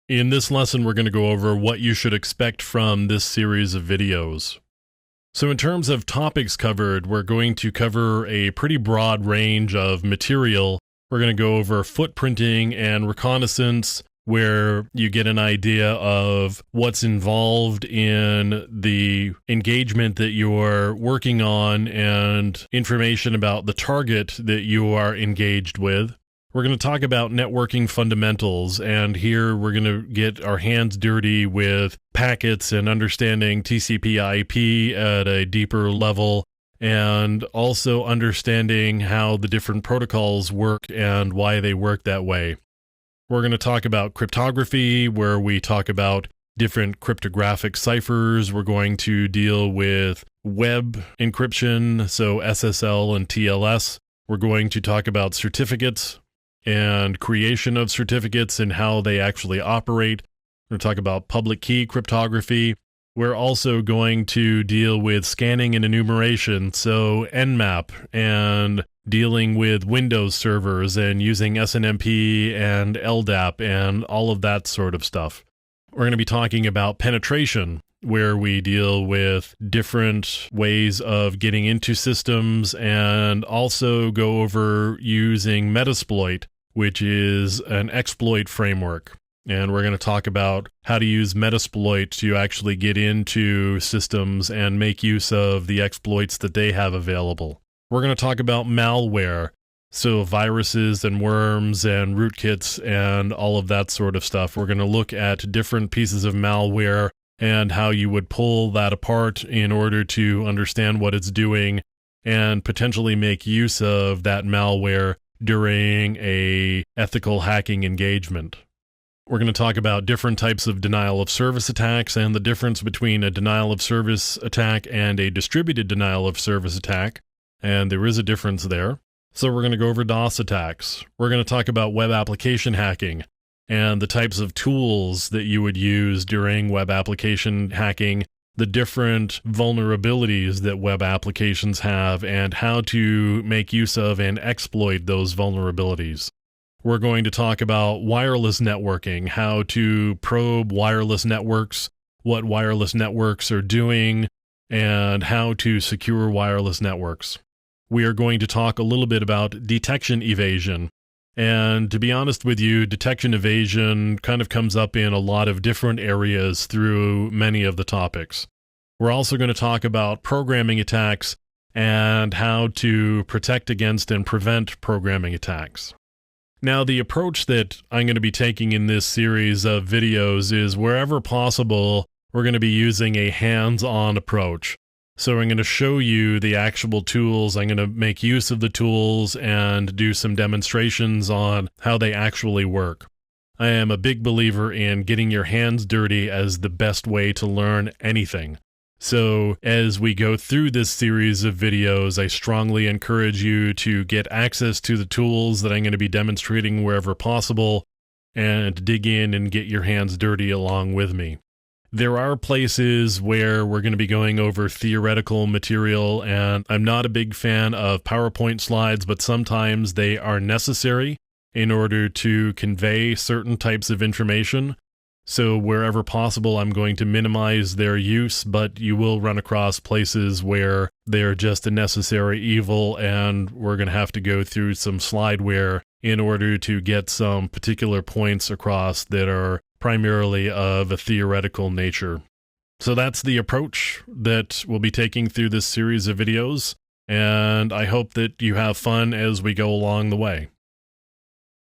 In this lesson, we're going to go over what you should expect from this series of videos. So in terms of topics covered, we're going to cover a pretty broad range of material. We're going to go over footprinting and reconnaissance, where you get an idea of what's involved in the engagement that you're working on and information about the target that you are engaged with. We're going to talk about networking fundamentals, and here we're going to get our hands dirty with packets and understanding TCP/IP at a deeper level, and also understanding how the different protocols work and why they work that way. We're going to talk about cryptography, where we talk about different cryptographic ciphers. We're going to deal with web encryption, so SSL and TLS. We're going to talk about certificates and creation of certificates and how they actually operate. We're going to talk about public key cryptography. We're also going to deal with scanning and enumeration, so Nmap, and dealing with Windows servers and using SNMP and LDAP and all of that sort of stuff. We're going to be talking about penetration, where we deal with different ways of getting into systems, and also go over using Metasploit, which is an exploit framework. And we're going to talk about how to use Metasploit to actually get into systems and make use of the exploits that they have available. We're going to talk about malware, so viruses and worms and rootkits and all of that sort of stuff. We're going to look at different pieces of malware and how you would pull that apart in order to understand what it's doing and potentially make use of that malware during a ethical hacking engagement. We're going to talk about different types of denial of service attacks and the difference between a denial of service attack and a distributed denial of service attack, and there is a difference there. So we're going to go over DOS attacks. We're going to talk about web application hacking and the types of tools that you would use during web application hacking, the different vulnerabilities that web applications have, and how to make use of and exploit those vulnerabilities. We're going to talk about wireless networking, how to probe wireless networks, what wireless networks are doing, and how to secure wireless networks. We are going to talk a little bit about detection evasion. And to be honest with you, detection evasion kind of comes up in a lot of different areas through many of the topics. We're also going to talk about programming attacks and how to protect against and prevent programming attacks. Now, the approach that I'm going to be taking in this series of videos is, wherever possible, we're going to be using a hands-on approach. So I'm going to show you the actual tools. I'm going to make use of the tools and do some demonstrations on how they actually work. I am a big believer in getting your hands dirty as the best way to learn anything. So as we go through this series of videos, I strongly encourage you to get access to the tools that I'm going to be demonstrating wherever possible, and dig in and get your hands dirty along with me. There are places where we're going to be going over theoretical material, and I'm not a big fan of PowerPoint slides, but sometimes they are necessary in order to convey certain types of information. So wherever possible, I'm going to minimize their use, but you will run across places where they're just a necessary evil, and we're going to have to go through some slideware in order to get some particular points across that are primarily of a theoretical nature. So that's the approach that we'll be taking through this series of videos, and I hope that you have fun as we go along the way.